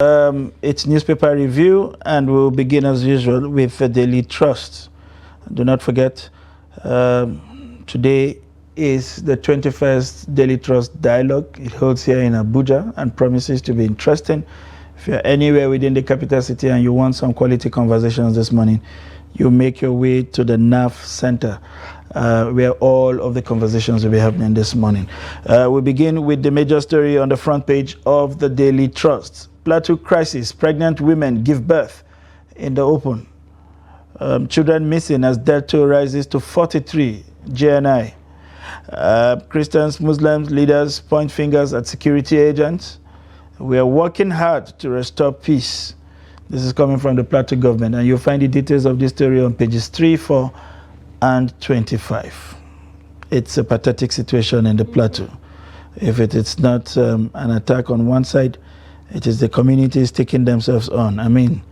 It's newspaper review, and we'll begin as usual with the Daily Trust. Do not forget, today is the 21st Daily Trust Dialogue. It holds here in Abuja and promises to be interesting. If you're anywhere within the capital city and you want some quality conversations this morning, you make your way to the NAF Center, where all of the conversations will be happening this morning. We begin with the major story on the front page of the Daily Trust. Plateau crisis, pregnant women give birth in the open. Children missing as death toll rises to 43, GNI. Christians, Muslims, leaders point fingers at security agents. We are working hard to restore peace. This is coming from the Plateau government, and you'll find the details of this story on pages 3, 4, and 25. It's a pathetic situation in the Plateau. If it is not an attack on one side, it is the communities taking themselves on. I mean,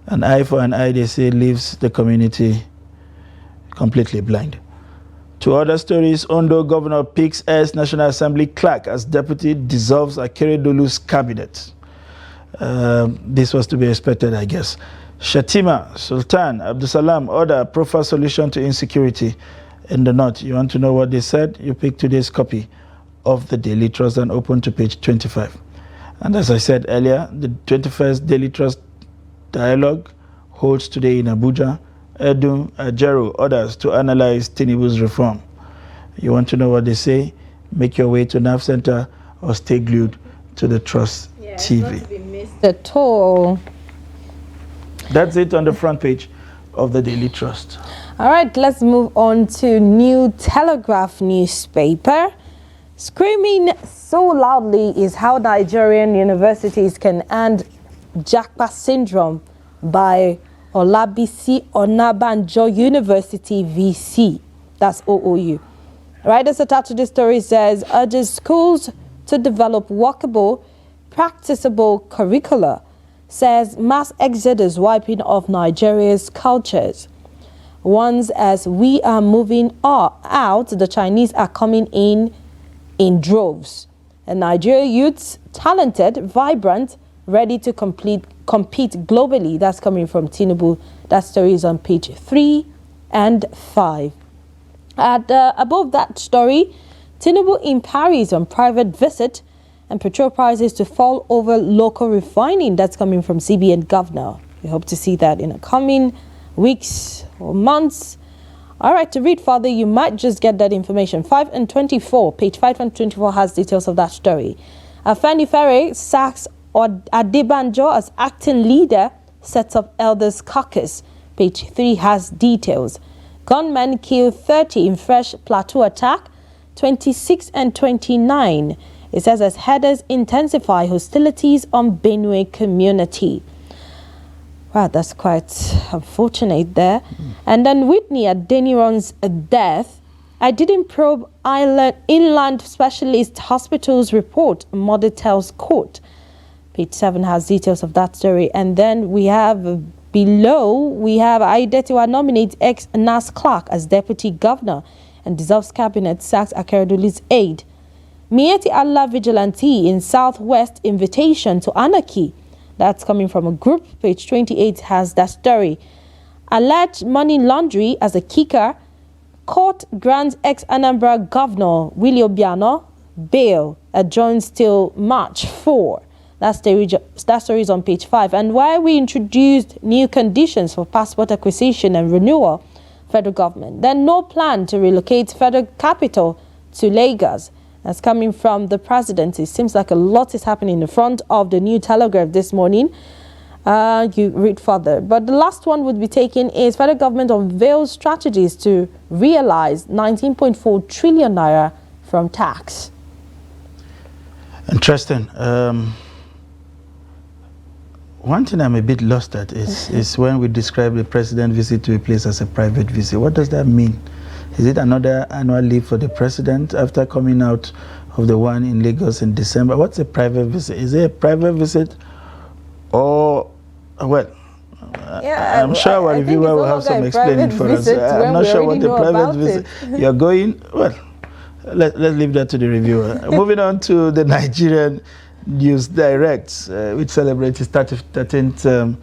an eye for an eye, they say, leaves the community completely blind. Two other stories: Ondo Governor picks as National Assembly clerk as deputy, dissolves Akeredolu's cabinet. This was to be expected, I guess. Shatima Sultan Abdusalam order profile solution to insecurity in the north. You want to know what they said? You pick today's copy of the Daily Trust and open to page 25. And as I said earlier, the 21st Daily Trust Dialogue holds today in Abuja. Edu Ajero orders to analyze Tinubu's reform. You want to know what they say? Make your way to NAF Center or stay glued to the Trust TV. Not to be missed at all. That's it on the front page of the Daily Trust. All right, let's move on to New Telegraph newspaper. Screaming so loudly is how Nigerian universities can end Japa syndrome by Olabisi Onabanjo University VC. That's OOU. Writers attached to this story says urges schools to develop workable, practicable curricula. Says mass exodus wiping off Nigeria's cultures. Once as we are moving out, the Chinese are coming in droves. And Nigeria youths, talented, vibrant, ready to compete globally. That's coming from Tinubu. That story is on page 3 and 5. Above that story, Tinubu in Paris on private visit, and petrol prices to fall over local refining. That's coming from CBN governor. We hope to see that in the coming weeks or months. All right, to read further, you might just get that information. 5 and 24, page 5 and 24 has details of that story. Afeni Ferre sacks Adebanjo as acting leader, sets up elders caucus. Page 3 has details. Gunmen kill 30 in fresh Plateau attack. 26 and 29. It says as headers intensify hostilities on Benue community. Wow, that's quite unfortunate there. And then Whitney Adeniran's death. I didn't probe inland specialist hospitals report, mother tells court. Page 7 has details of that story. And then we have below, we have Aidetiwa nominates ex-NAS clerk as deputy governor and dissolves cabinet, sacks Akeredolu's aide. Mieti Allah vigilante in Southwest invitation to anarchy. That's coming from a group. Page 28 has that story. Alleged money laundry as a kicker. Court grants ex-Anambra governor Willie Obiano bail. Adjourns till March 4. That story is on page 5. And while we introduced new conditions for passport acquisition and renewal, federal government, then no plan to relocate federal capital to Lagos. That's coming from the presidency. It seems like a lot is happening in the front of the New Telegraph this morning. You read further. But the last one would be taken is federal government unveils strategies to realize 19.4 trillion naira from tax. Interesting. One thing I'm a bit lost at is when we describe the president's visit to a place as a private visit. What does that mean? Is it another annual leave for the president after coming out of the one in Lagos in December? What's a private visit? Is it a private visit or, well, I'm sure our reviewer will have some explaining for us. I'm not sure what the private visit you're going. Well, let's leave that to the reviewer. Moving on to the Nigerian News Direct, which celebrates its 13th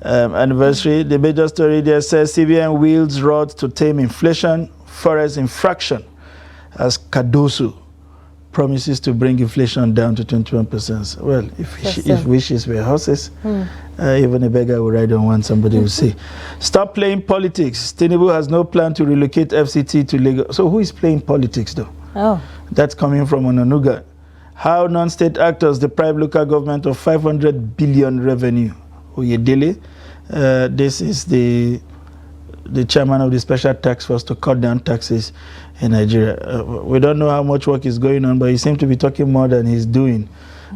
anniversary. The major story there says CBN wields rod to tame inflation, forex infraction, as Cardoso promises to bring inflation down to 21%. Well, if wishes were horses, even a beggar would ride on one, somebody will say. Stop playing politics. Tinubu has no plan to relocate FCT to Lagos. So who is playing politics, though? Oh. That's coming from Onanuga. How non-state actors deprive local government of 500 billion revenue. Oyedele, this is the chairman of the special task force to cut down taxes in Nigeria. We don't know how much work is going on, but he seems to be talking more than he's doing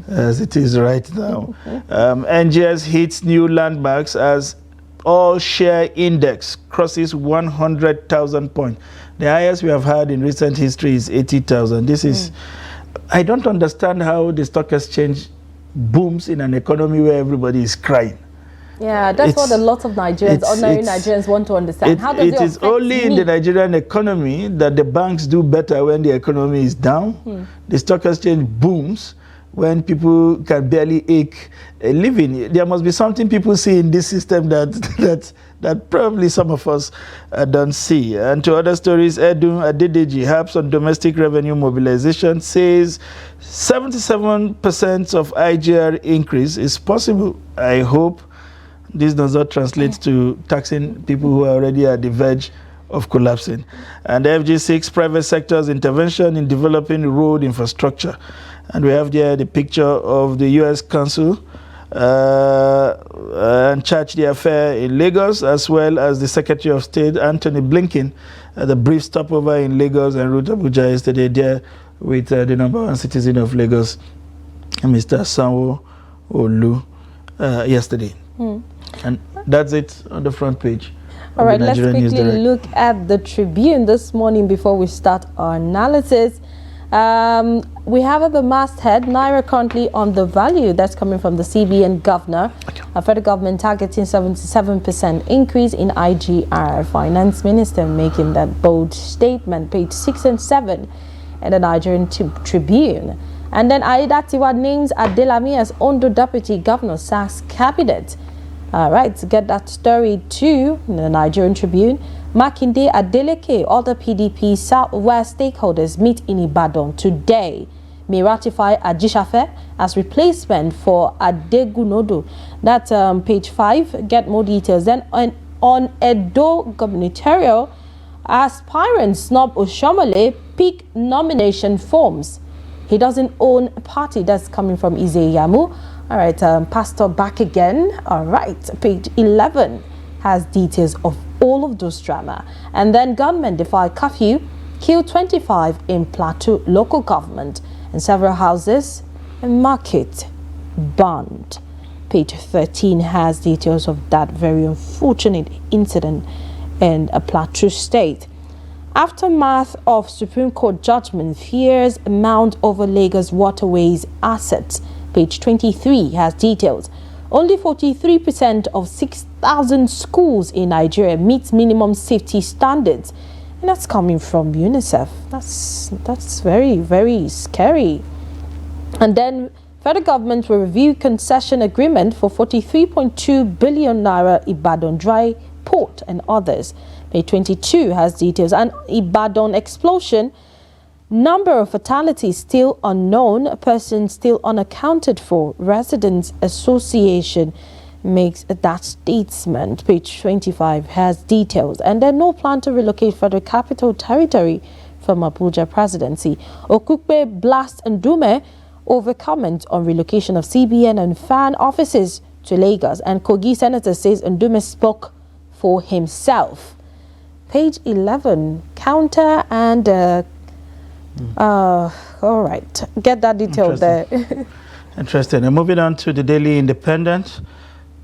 as it is right now. NGS hits new landmarks as all share index crosses 100,000 points. The highest we have had in recent history is 80,000. This is, I don't understand how the stock exchange booms in an economy where everybody is crying. Yeah, that's what a lot of Nigerians, ordinary Nigerians, want to understand. How does it is only in the Nigerian economy that the banks do better when the economy is down. The stock exchange booms when people can barely eke a living. There must be something people see in this system that probably some of us don't see. And to other stories, Edun Adedeji helps on domestic revenue mobilization, says 77% of IGR increase is possible. I hope this does not translate to taxing people who are already at the verge of collapsing. And FG6, private sector's intervention in developing road infrastructure. And we have there the picture of the U.S. Consul and charged the affair in Lagos, as well as the Secretary of State, Anthony Blinken, at the brief stopover in Lagos and route Abuja yesterday there with the #1 citizen of Lagos, Mr. Sanwo-Olu, yesterday. And that's it on the front page. All right, let's quickly look at the Tribune this morning before we start our analysis. We have at the masthead, Naira currently on the value. That's coming from the CBN governor. A federal government targeting 77% increase in IGR. Finance minister making that bold statement, page 6 and 7 in the Nigerian Tribune. And then Aidatiwa names Adelami as Ondo deputy governor, SACS cabinet. All right, to get that story too, in the Nigerian Tribune, Makinde Adeleke, other PDP Southwest stakeholders meet in Ibadan today. May ratify Ajishafe as replacement for Adegunodo. That's page 5. Get more details. Then on Edo gubernatorial, aspirant snub Oshomole pick nomination forms. He doesn't own a party. That's coming from Izeyamu. All right, Pastor back again. All right, page 11 has details of all of those drama. And then gunmen defy curfew, kill 25 in Plateau local government, and several houses and market burned. Page 13 has details of that very unfortunate incident in a Plateau state. Aftermath of Supreme Court judgment, fears mount over Lagos waterways assets. Page 23 has details. Only 43% of 6,000 schools in Nigeria meets minimum safety standards. And that's coming from UNICEF. That's very, very scary. And then federal government will review concession agreement for 43.2 billion naira Ibadan dry port and others. Page 22 has details. And Ibadan explosion, number of fatalities still unknown, persons still unaccounted for. Residents Association makes that statement. Page 25 has details. And then no plan to relocate federal capital territory from Abuja presidency. Okukpe blast Ndume over comment on relocation of CBN and FAN offices to Lagos. And Kogi senator says Ndume spoke for himself. Page 11, counter and all right, get that detail there. Interesting. And moving on to the Daily Independent,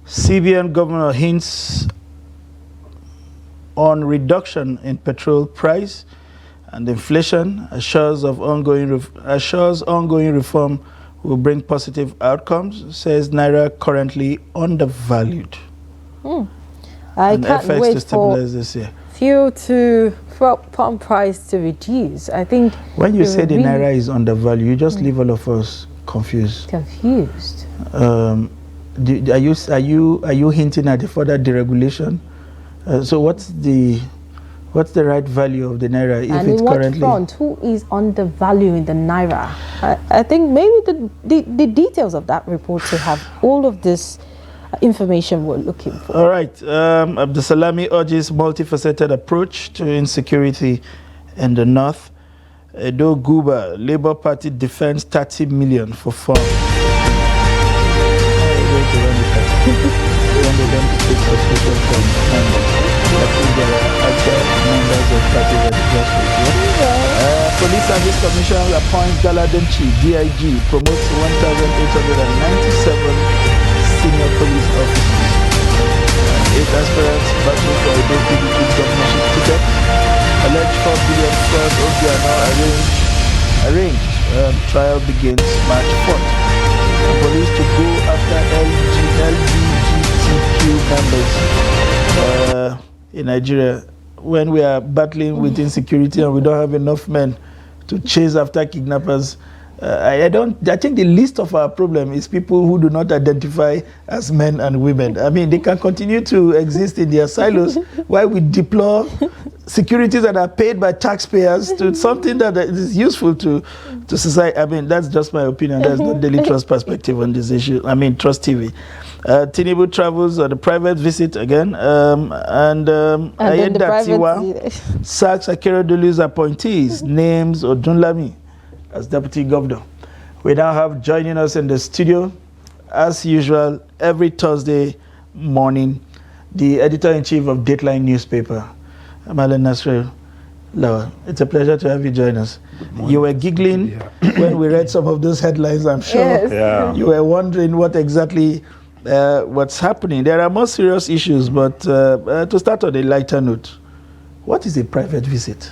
CBN governor hints on reduction in petrol price and inflation, assures ongoing reform will bring positive outcomes, says Naira currently undervalued. I can't wait to stabilize this year. Fuel pump price to reduce. I think when you say the Naira is undervalued, you just leave all of us confused. Confused. Are you hinting at the further deregulation? So what's the right value of the naira if and it's in what currently? front? Who is undervaluing the naira? I think maybe the details of that report to have all of this information we're looking for. All right. Abdusalami urges multifaceted approach to insecurity in the north. Edo Guba, Labour Party defends 30 million for farm. Police Service Commission appoints Galadenchi, DIG, promotes 1,897 senior police officers. 8 aspirants battle for a PDP governorship ticket. Alleged 4 billion fraud are now arranged. Trial begins March 4th. Police to go after LGBTQ members in Nigeria. When we are battling with insecurity and we don't have enough men to chase after kidnappers, I think the least of our problem is people who do not identify as men and women. I mean, they can continue to exist in their silos while we deploy securities that are paid by taxpayers to something that is useful to society. I mean, that's just my opinion. There's no Daily Trust perspective on this issue. I mean, Trust TV. Tinubu travels on a private visit again. And Ayenda Tiwa sacks Akeredolu's appointees, names Odunlami as Deputy Governor. We now have joining us in the studio, as usual, every Thursday morning, the editor-in-chief of Dateline newspaper, Amale Nasrel Lawal. It's a pleasure to have you join us. You were giggling when we read some of those headlines, I'm sure. Yes. Yeah. You were wondering what exactly what's happening. There are more serious issues, but to start on a lighter note, what is a private visit?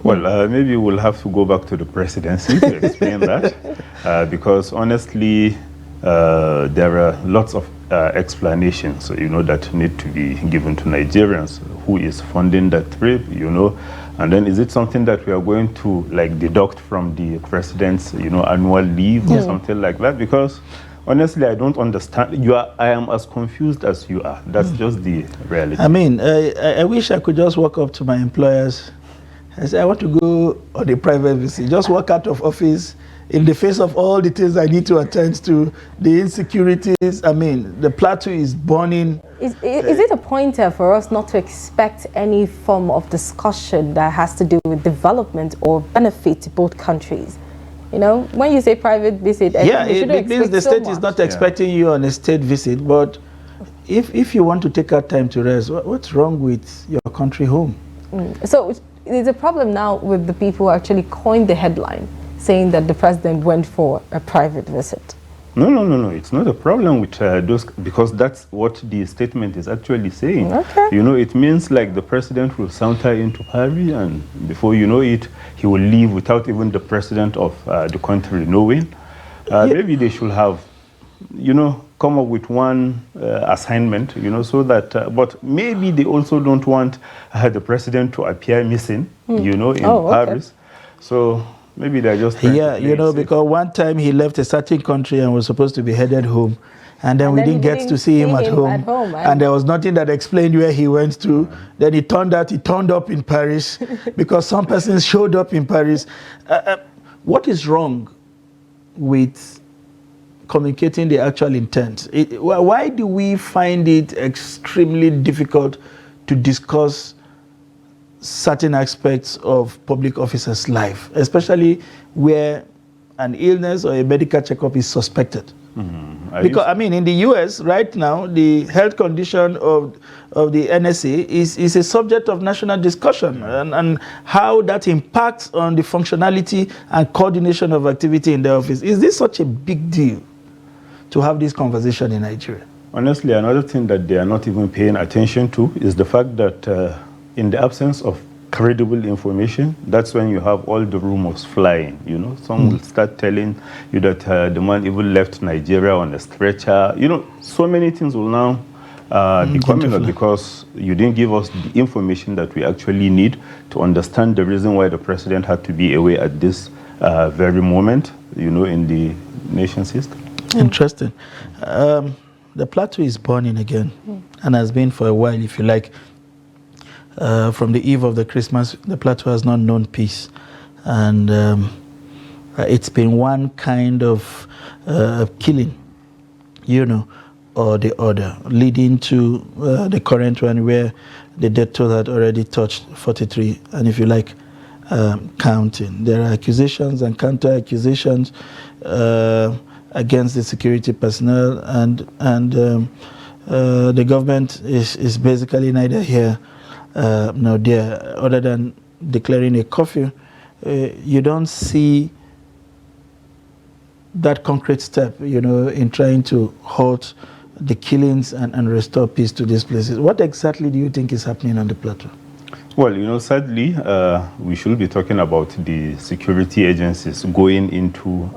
Well, maybe we'll have to go back to the presidency to explain that, because honestly, there are lots of explanations, that need to be given to Nigerians. Who is funding that trip, and then is it something that we are going to deduct from the president's, annual leave or something like that? Because honestly, I don't understand. I am as confused as you are. That's just the reality. I mean, I wish I could just walk up to my employers. I say, I want to go on a private visit. Just walk out of office in the face of all the things I need to attend to, the insecurities. I mean, the Plateau is burning. Is it a pointer for us not to expect any form of discussion that has to do with development or benefit to both countries? When you say private visit, it means the state is not expecting you on a state visit. But if you want to take out time to rest, what's wrong with your country home? So there's a problem now with the people who actually coined the headline, saying that the president went for a private visit. No. It's not a problem with those, because that's what the statement is actually saying. Okay. It means the president will saunter into Paris, and before you know it, he will leave without even the president of the country knowing. Maybe they should have, come up with one assignment, so that, but maybe they also don't want the president to appear missing, in Paris. So maybe they're just because one time he left a certain country and was supposed to be headed home, and then we didn't get to see him at home, and there was nothing that explained where he went to. Then it turned out he turned up in Paris because some person showed up in Paris. What is wrong with communicating the actual intent? Why do we find it extremely difficult to discuss certain aspects of public officers' life, especially where an illness or a medical checkup is suspected? Because, in the US right now, the health condition of the NSA is a subject of national discussion, and how that impacts on the functionality and coordination of activity in the office. Is this such a big deal to have this conversation in Nigeria? Honestly, another thing that they are not even paying attention to is the fact that in the absence of credible information, that's when you have all the rumors flying. Some will start telling you that the man even left Nigeria on a stretcher. So many things will now be coming up because you didn't give us the information that we actually need to understand the reason why the president had to be away at this very moment, in the nation's history. Interesting. The Plateau is burning again, and has been for a while, if you like. From the eve of the Christmas, the Plateau has not known peace. And it's been one kind of killing, or the other, leading to the current one where the death toll had already touched 43, and if you like, counting. There are accusations and counter-accusations against the security personnel, and the government is basically neither here nor there, other than declaring a curfew. You don't see that concrete step, in trying to halt the killings and restore peace to these places. What exactly do you think is happening on the Plateau? Well, sadly, we should be talking about the security agencies going into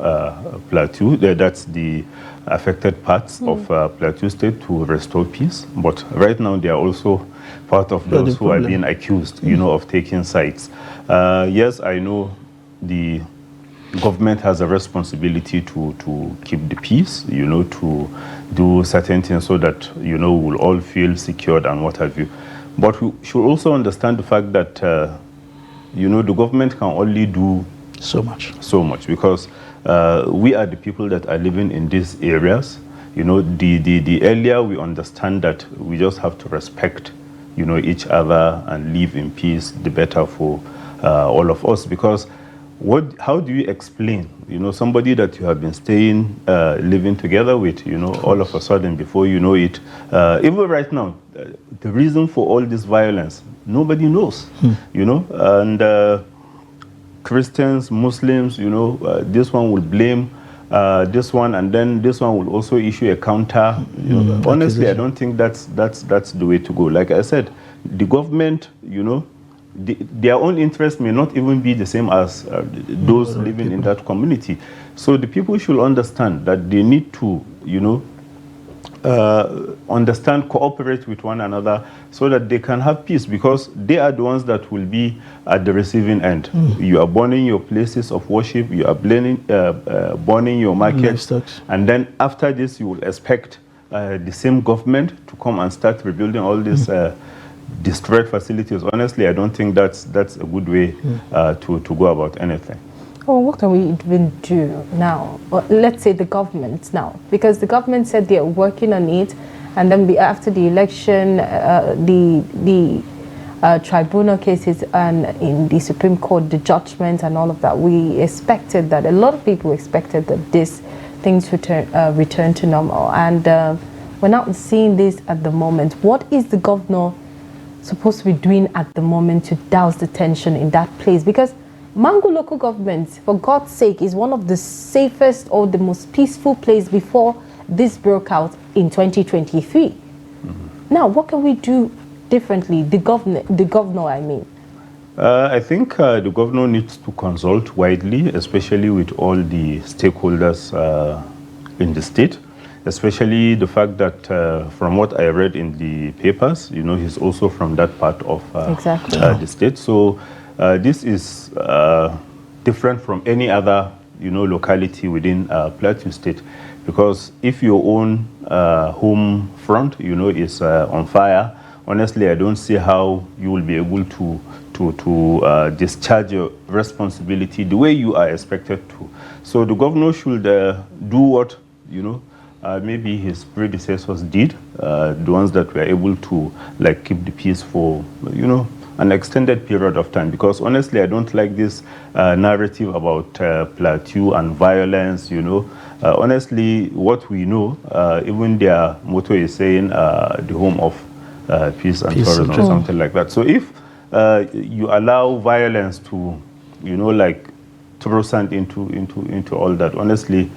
Plateau. That's the affected parts of Plateau State to restore peace. But right now, they are also part of those who are being accused, of taking sides. Yes, I know the government has a responsibility to keep the peace, to do certain things so that, we'll all feel secured and what have you. But we should also understand the fact that, the government can only do so much because we are the people that are living in these areas. The earlier we understand that we just have to respect, each other and live in peace, the better for all of us. Because how do you explain, somebody that you have been staying, living together with, all of a sudden, before you know it, even right now, the reason for all this violence, nobody knows, and Christians, Muslims, this one will blame this one, and then this one will also issue a counter. Honestly, I don't think that's the way to go. Like I said, the government, their own interest may not even be the same as those living in that community. So the people should understand that they need to, understand, cooperate with one another so that they can have peace, because they are the ones that will be at the receiving end. You are burning your places of worship, you are burning your markets, and then after this you will expect the same government to come and start rebuilding all these destroyed facilities. Honestly, I don't think that's a good way to go about anything. Well, what can we even do now? Or let's say the government now, because the government said they are working on it, and then after the election, the tribunal cases and in the Supreme Court, the judgment and all of that, we expected that, a lot of people expected that these things return to normal, and we're not seeing this at the moment. What is the governor supposed to be doing at the moment to douse the tension in that place? Because Mangu local government, for God's sake, is one of the safest or the most peaceful place before this broke out in 2023. Now, what can we do differently? The governor, I mean. I think the governor needs to consult widely, especially with all the stakeholders in the state, especially the fact that from what I read in the papers, he's also from that part of the state. So this is different from any other, locality within Plateau State, because if your own home front, is on fire, honestly, I don't see how you will be able to discharge your responsibility the way you are expected to. So the governor should do what, maybe his predecessors did, the ones that were able to keep the peace for, an extended period of time. Because honestly, I don't like this narrative about Plateau and violence, honestly, what we know, even their motto is saying the home of peace and tourism, or something like that. So if you allow violence to, throw sand into all that, honestly,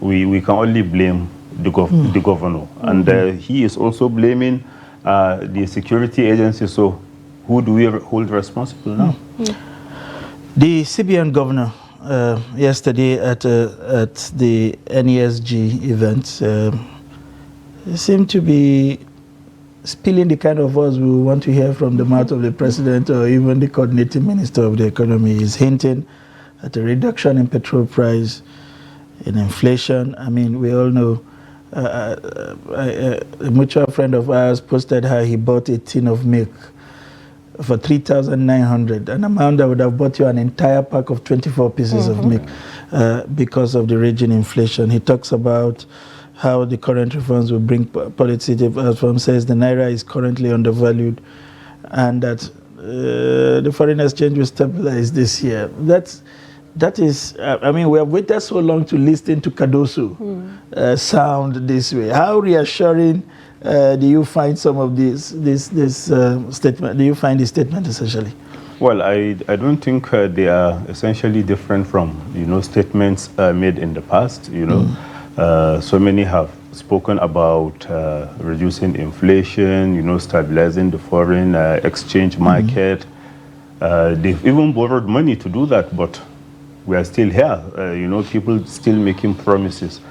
we can only blame the governor. And he is also blaming the security agency. So who do we hold responsible now? The CBN governor yesterday at the NESG event seemed to be spilling the kind of words we want to hear from the mouth of the president or even the coordinating minister of the economy. Is hinting at a reduction in petrol price, in inflation. I mean, we all know a mutual friend of ours posted how he bought a tin of milk for 3,900, an amount that would have bought you an entire pack of 24 pieces of milk because of the raging inflation. He talks about how the current reforms will bring policy reform, says the Naira is currently undervalued and that the foreign exchange will stabilize this year. That is, I mean, we have waited so long to listen to Cardoso sound this way. How reassuring do you find some of this statement? Do you find this statement essentially? Well, I don't think they are essentially different from, statements made in the past. So many have spoken about reducing inflation, stabilizing the foreign exchange market. They've even borrowed money to do that, but we are still here, people still making promises.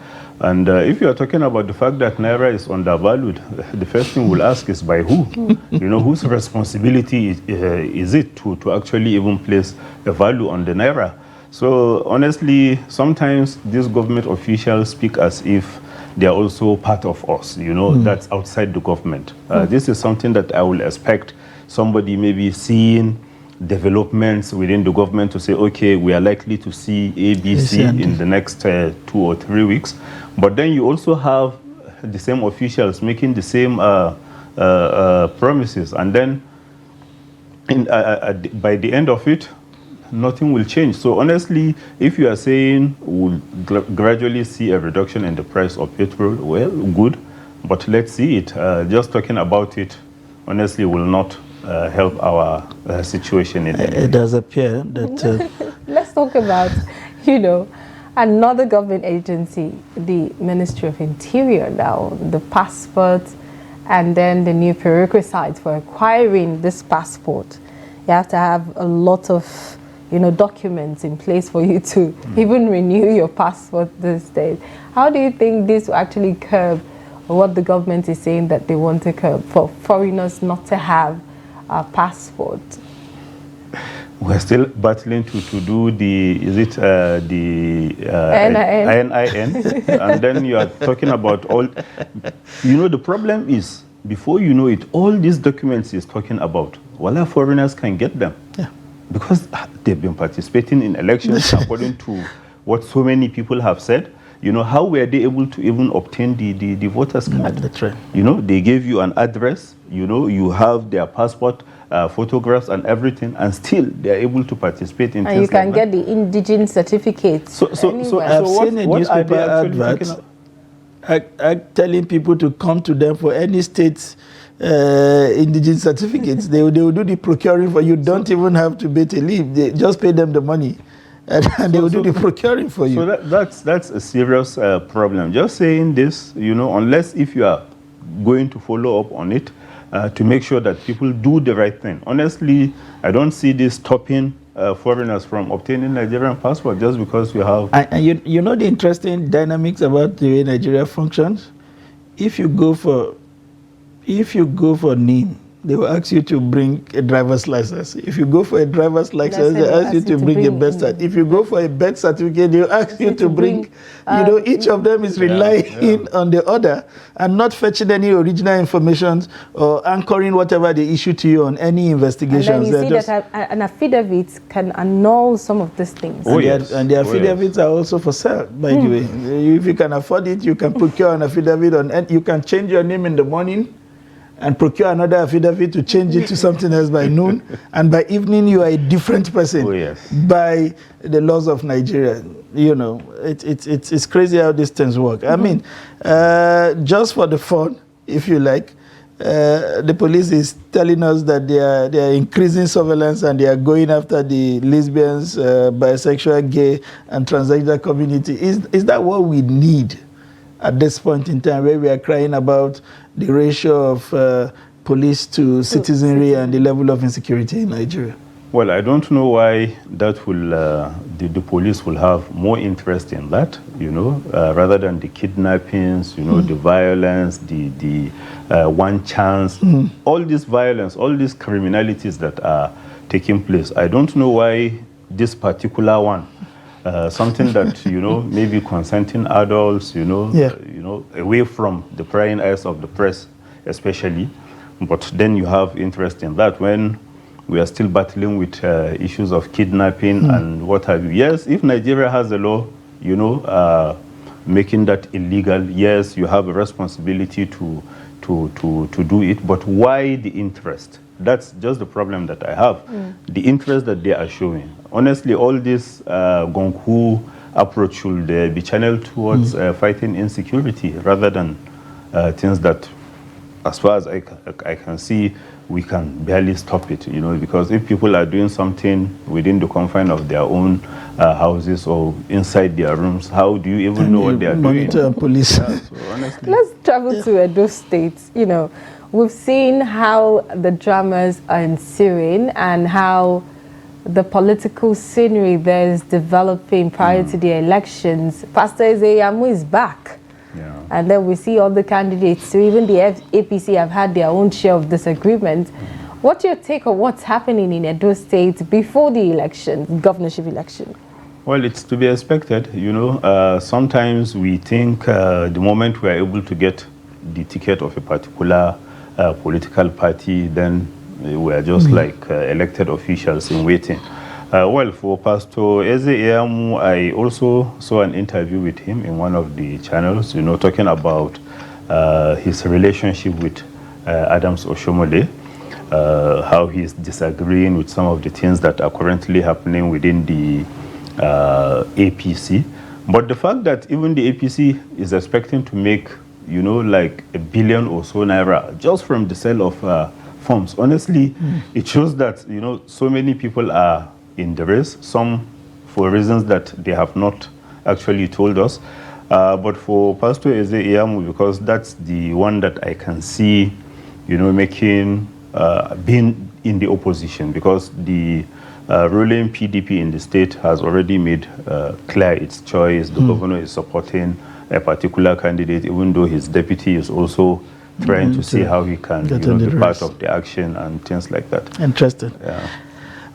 And if you are talking about the fact that Naira is undervalued, the first thing we'll ask is by who? Whose responsibility is it to actually even place a value on the Naira? So honestly, sometimes these government officials speak as if they are also part of us, that's outside the government. This is something that I will expect somebody maybe seeing developments within the government to say, okay, we are likely to see ABC in the next 2 or 3 weeks. But then you also have the same officials making the same promises. And then by the end of it, nothing will change. So honestly, if you are saying we'll gradually see a reduction in the price of petrol, well, good. But let's see it. Just talking about it, honestly, will not help our situation in any way. It does appear that... Let's talk about, another government agency, the Ministry of Interior now, the passport, and then the new prerequisites for acquiring this passport. You have to have a lot of, documents in place for you to even renew your passport these days. How do you think this will actually curb what the government is saying that they want to curb for foreigners not to have a passport? We're still battling to do the NIN, and then you are talking about all. The problem is, before you know it, all these documents he's talking about, well, foreigners can get them. Yeah. Because they've been participating in elections according to what so many people have said. How were they able to even obtain the voters card? That's right. They gave you an address, you have their passport, photographs and everything, and still they're able to participate in things. And you can like get the indigent certificate. So I've seen a newspaper advert telling people to come to them for any state indigent certificates. They will do the procuring for you. Don't even have to pay a leave. They just pay them the money. And they will do the procuring for you. So that's a serious problem. Just saying this, unless if you are going to follow up on it to make sure that people do the right thing. Honestly, I don't see this stopping foreigners from obtaining Nigerian passport just because you have... And you know the interesting dynamics about the way Nigeria functions? If you go for NIN, they will ask you to bring a driver's license. If you go for a driver's license, they ask you to bring a birth certificate. If you go for a birth certificate, they will ask you to bring, each of them is relying on the other and not fetching any original information or anchoring whatever they issue to you on any investigations. And then you see that an affidavit can annul some of these things. And the affidavits are also for sale, by the way. If you can afford it, you can procure an affidavit and you can change your name in the morning and procure another affidavit to change it to something else by noon, and by evening you are a different person by the laws of Nigeria. It's crazy how these things work. I mean, just for the fun, if you like, the police is telling us that they are increasing surveillance and they are going after the lesbians, bisexual, gay, and transgender community. Is that what we need at this point in time, where we are crying about the ratio of police to citizenry and the level of insecurity in Nigeria? Well, I don't know why that will the police will have more interest in that, rather than the kidnappings, the violence, the one chance, all this violence, all these criminalities that are taking place. I don't know why this particular one something that, maybe consenting adults, away from the prying eyes of the press, especially. But then you have interest in that when we are still battling with issues of kidnapping and what have you. Yes, if Nigeria has a law, making that illegal, yes, you have a responsibility to do it. But why the interest? That's just the problem that I have. The interest that they are showing. Honestly, all this Gonghu approach should be channeled towards fighting insecurity rather than things that, as far as I can see, we can barely stop it, because if people are doing something within the confine of their own houses or inside their rooms, how do you even know what they are doing? Monitor police. Yeah, so honestly. Let's travel to Edo State. We've seen how the dramas are ensuing and how the political scenery there is developing prior to the elections. Pastor Ezeyamu is back. Yeah. And then we see all the candidates, so even the APC have had their own share of disagreement. What's your take on what's happening in Edo State before the election, governorship election? Well, it's to be expected. Sometimes we think the moment we are able to get the ticket of a particular political party, then we are just like elected officials in waiting. Well, for Pastor Ezeyamu, I also saw an interview with him in one of the channels, talking about his relationship with Adams Oshomole, how he's disagreeing with some of the things that are currently happening within the APC. But the fact that even the APC is expecting to make, like $1 billion or so naira just from the sale of forms, honestly, it shows that, so many people are in the race, some for reasons that they have not actually told us. But for Pastor Ezeyamu, because that's the one that I can see, making, being in the opposition, because the ruling PDP in the state has already made clear its choice. The governor is supporting a particular candidate, even though his deputy is also trying to see how he can be part of the action and things like that. Interesting. Yeah.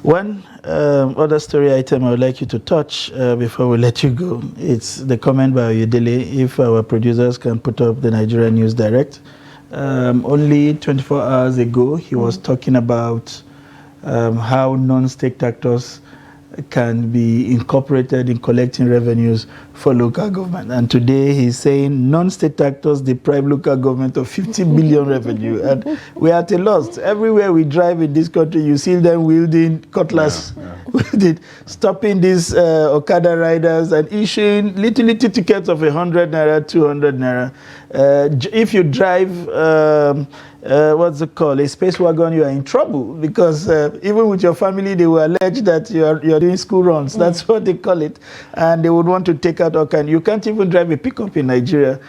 One other story item I would like you to touch before we let you go. It's the comment by Oyedele, if our producers can put up the Nigeria News Direct. Only 24 hours ago, he was talking about how non-state actors can be incorporated in collecting revenues for local government. And today he's saying non-state actors deprive local government of 50 billion revenue. And we are at a loss. Everywhere we drive in this country, you see them wielding cutlass, stopping these Okada riders and issuing little tickets of 100 naira, 200 naira. If you drive, what's it called, a space wagon, you are in trouble, because even with your family, they will allege that you're doing school runs. That's what they call it. And they would want to take out all kind. You can't even drive a pickup in Nigeria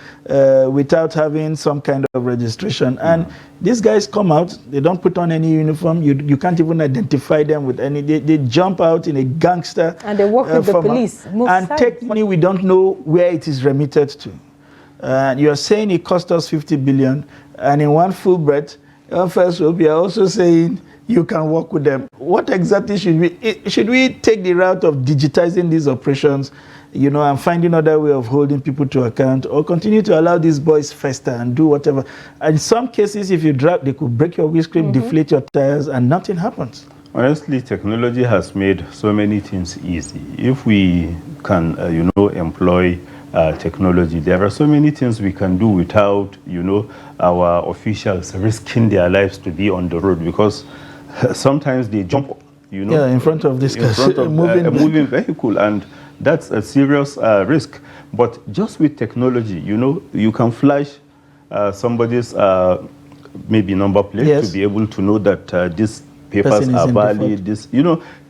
without having some kind of registration. And these guys come out, they don't put on any uniform. You can't even identify them with any. They jump out in a gangster. And they work with the police. And take money we don't know where it is remitted to. You're saying it cost us 50 billion, and in one full breath, first we are also saying you can work with them. What exactly should we take the route of digitizing these operations, and finding other way of holding people to account, or continue to allow these boys fester and do whatever? And in some cases, if you drive, they could break your windscreen, deflate your tires, and nothing happens. Honestly, technology has made so many things easy. If we can, employ technology, there are so many things we can do without, our officials risking their lives to be on the road, because sometimes they jump, in front of this moving vehicle, and that's a serious risk. But just with technology, you can flash somebody's maybe number plate to be able to know that these papers are valid,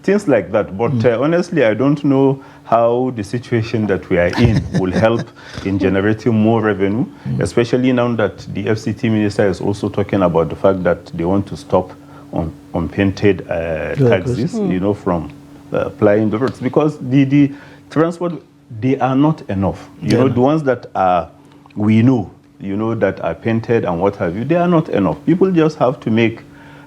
things like that. But honestly, I don't know how the situation that we are in will help in generating more revenue, especially now that the FCT minister is also talking about the fact that they want to stop unpainted taxis, from plying the roads, because the transport, they are not enough. The ones that are, we know, that are painted and what have you, they are not enough. People just have to make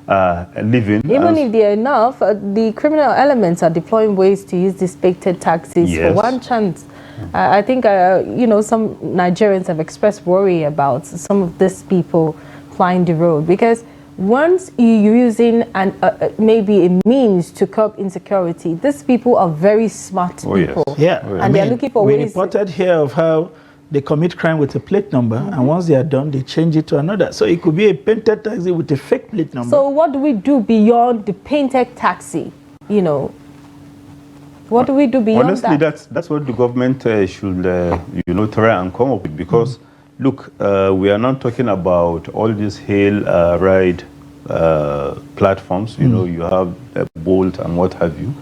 living. Even if they're enough, the criminal elements are deploying ways to use these paid taxis for one chance. I think, you know, some Nigerians have expressed worry about some of these people plying the road, because once you're using maybe a means to curb insecurity, these people are very smart people. And they're looking for ways. We reported here of how they commit crime with a plate number, and once they are done, they change it to another. So it could be a painted taxi with a fake plate number. So what do we do beyond the painted taxi? You know, what do we do beyond honestly, that? that's what the government should, you know, try and come up with. Because, look, we are not talking about all these hail ride platforms. You know, you have Bolt and what have you.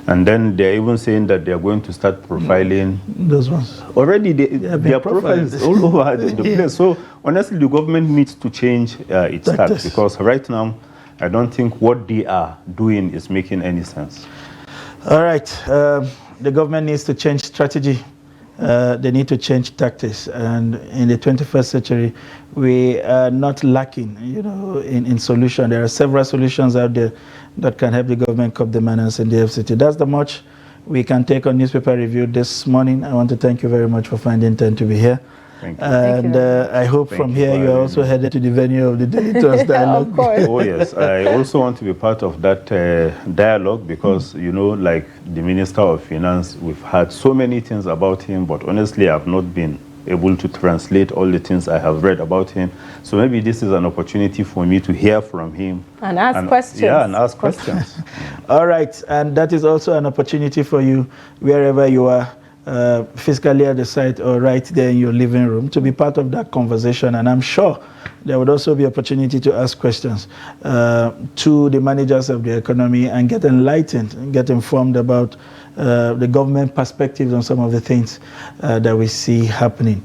And then they're even saying that they're going to start profiling those ones. Already, their profiles all over the place. So, honestly, the government needs to change its tact, because right now, I don't think what they are doing is making any sense. All right. The government needs to change strategy. They need to change tactics. And in the 21st century, we are not lacking, you know, in solution. There are several solutions out there that can help the government curb the menace in the FCT. That's the much we can take on newspaper review this morning. I want to thank you very much for finding time to be here. Thank you. And I hope from here you are also headed to the venue of the Daily Trust Dialogue. Of course. Oh yes, I also want to be part of that dialogue, because you know, like the Minister of Finance, we've heard so many things about him, but honestly, I've not been able to translate all the things I have read about him. So maybe this is an opportunity for me to hear from him and ask questions. Yeah, and ask questions. All right, and that is also an opportunity for you, wherever you are, physically at the site or right there in your living room, to be part of that conversation. And I'm sure there would also be opportunity to ask questions to the managers of the economy and get enlightened and get informed about the government perspectives on some of the things that we see happening.